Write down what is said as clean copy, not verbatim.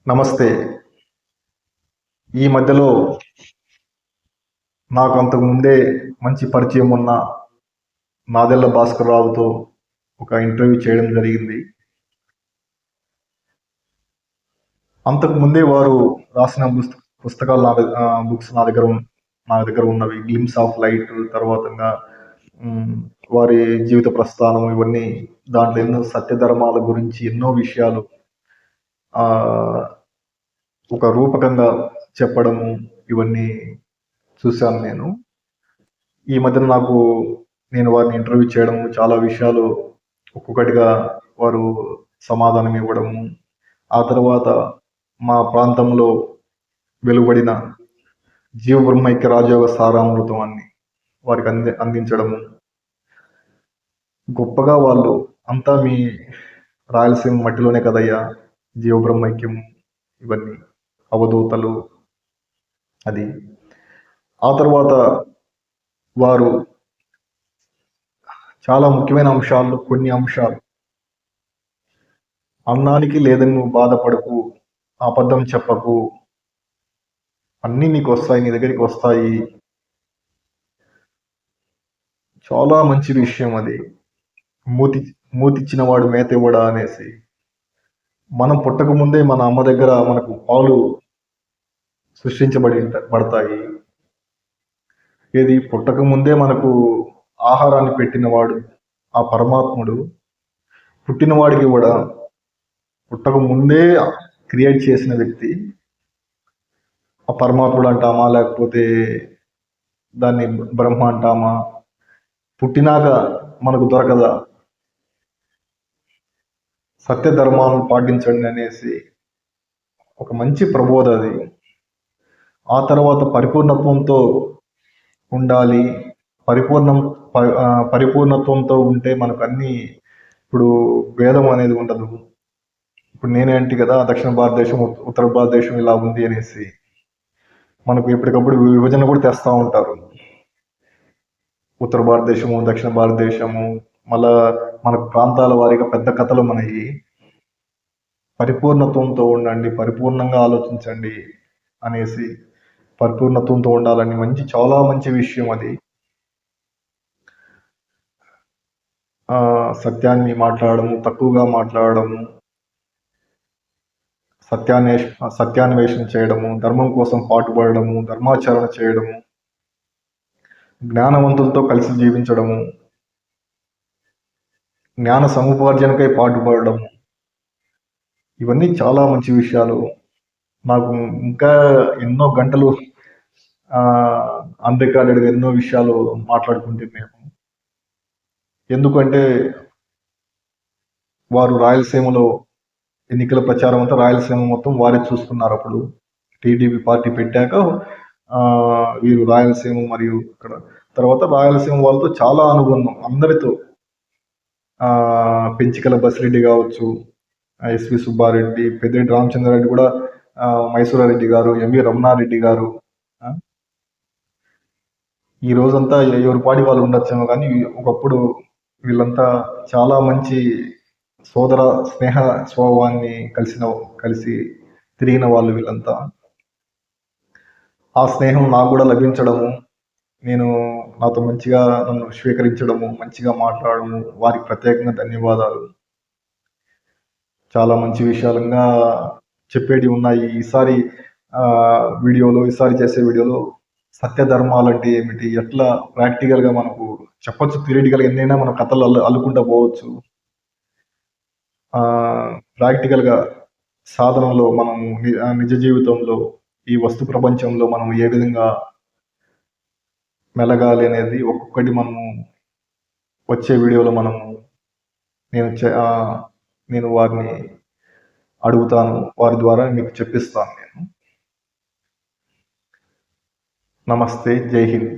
నమస్తే. ఈ మధ్యలో నాకు అంతకు ముందే మంచి పరిచయం ఉన్న నాదెళ్ల భాస్కర్‌రావుతో ఒక ఇంటర్వ్యూ చేయడం జరిగింది. అంతకు ముందే వారు రాసిన పుస్తకాలు బుక్స్ నా దగ్గర ఉన్నవి. 'గ్లిమ్స్ ఆఫ్ లైట్' తర్వాతంగా హ్మ్, వారి జీవిత ప్రస్థానం ఇవన్నీ దాంట్లో ఎన్నో సత్యధర్మాల గురించి ఎన్నో విషయాలు ఆహ్, ఒక రూపకంగా చెప్పడము ఇవన్నీ చూశాను నేను. ఈ మధ్యన నేను వారిని ఇంటర్వ్యూ చేయడము, చాలా విషయాలు ఒక్కొక్కటిగా వారు సమాధానం ఇవ్వడము, ఆ తర్వాత మా ప్రాంతంలో వెలువడిన జీవబ్రహ్మైక్య రాజయోగ సారామృతాన్ని వారికి అందించడము, గొప్పగా వాళ్ళు అంతా మీ రాయలసీమ మట్టిలోనే కదయ్యా జీవబ్రహ్మైక్యం ఇవన్నీ అవధూతలు అది. ఆ తర్వాత వారు చాలా ముఖ్యమైన కొన్ని అంశాలు అన్నానికి లేదని నువ్వు బాధపడకు, అబద్ధం చెప్పకు, అన్నీ నీకు వస్తాయి, నీ దగ్గరికి వస్తాయి. చాలా మంచి విషయం అది. మూతి మూతిచ్చిన వాడు మేత ఇవ్వడా అనేసి. మనం పుట్టక ముందే మన అమ్మ దగ్గర మనకు పాలు పడతాయి. ఏది పుట్టక ముందే మనకు ఆహారాన్ని పెట్టినవాడు ఆ పరమాత్ముడు పుట్టినవాడికి కూడా పుట్టక ముందే క్రియేట్ చేసిన వ్యక్తి ఆ పరమాత్ముడు అంటామా, లేకపోతే దాన్ని బ్రహ్మ అంటామా? పుట్టినాక మనకు దొరకదా? సత్య ధర్మాలను పాటించండి అనేసి ఒక మంచి ప్రబోధ అది. ఆ తర్వాత పరిపూర్ణత్వంతో ఉండాలి. పరిపూర్ణత్వంతో ఉంటే మనకు అన్ని ఇప్పుడు భేదం అనేది ఉండదు. ఇప్పుడు నేనేంటి కదా దక్షిణ భారతదేశం, ఉత్తర భారతదేశం ఇలా ఉంది అనేసి మనకు ఎప్పటికప్పుడు విభజన కూడా తెస్తూ ఉంటారు. ఉత్తర భారతదేశము, దక్షిణ భారతదేశము, మళ్ళా మనకు ప్రాంతాల వారీగా పెద్ద కథలు మనకి. పరిపూర్ణత్వంతో ఉండండి, పరిపూర్ణంగా ఆలోచించండి అనేసి పరిపూర్ణత్వంతో ఉండాలని చాలా మంచి విషయం అది. సత్యాన్ని మాట్లాడము, తక్కువగా మాట్లాడము, సత్యాన్వేషణ చేయడము, ధర్మం కోసం పాటుపడము, ధర్మాచరణ చేయడము, జ్ఞానవంతులతో కలిసి జీవించడము, జ్ఞాన సముపార్జనకై పాటుపడము, ఇవన్నీ చాలా మంచి విషయాలు. నాకు ఇంకా ఎన్నో గంటలు అన్రికార్డెడ్గా ఎన్నో విషయాలు మాట్లాడుకుంటే మేము, ఎందుకంటే వారు రాయలసీమలో ఎన్నికల ప్రచారం అంతా రాయలసీమ మొత్తం వారే చూసుకున్నారు. అప్పుడు టీడీపీ పార్టీ పెట్టాక వీరు రాయలసీమ మరియు ఇక్కడ తర్వాత రాయలసీమ వాళ్ళతో చాలా అనుబంధం అందరితో. పెంచికల బసిరెడ్డి కావచ్చు, ఎస్వి సుబ్బారెడ్డి, పెద్దిరెడ్డి రామచంద్రారెడ్డి కూడా, మైసూరారెడ్డి గారు, ఎంవి రమణారెడ్డి గారు. ఈ రోజంతా ఎవరి పాటి వాళ్ళు ఉండొచ్చేమో కానీ ఒకప్పుడు వీళ్ళంతా చాలా మంచి సోదర స్నేహ స్వభావాన్ని కలిసి తిరిగిన వాళ్ళు వీళ్ళంతా. ఆ స్నేహం నాకు కూడా లభించడము, నాతో మంచిగా నన్ను స్వీకరించడము, మంచిగా మాట్లాడము, వారికి ప్రత్యేకంగా ధన్యవాదాలు. చాలా మంచి విషయాలుగా చెప్పేటి ఉన్నాయి. ఈసారి చేసే వీడియోలో సత్య ధర్మాలు అంటే ఏమిటి, ఎట్లా ప్రాక్టికల్గా మనకు చెప్పొచ్చు. థియరిటికల్గా ఎన్నైనా మనం కథలు అల్లుకుంటూ పోవచ్చు. ప్రాక్టికల్గా సాధనలో మనం నిజ జీవితంలో ఈ వస్తు ప్రపంచంలో మనం ఏ విధంగా మెలగాలి అనేది ఒక్కొక్కటి మనము వచ్చే వీడియోలో నేను వారిని అడుగుతాను, వారి ద్వారా మీకు చెప్పిస్తాను నేను. నమస్తే, జై హింద్.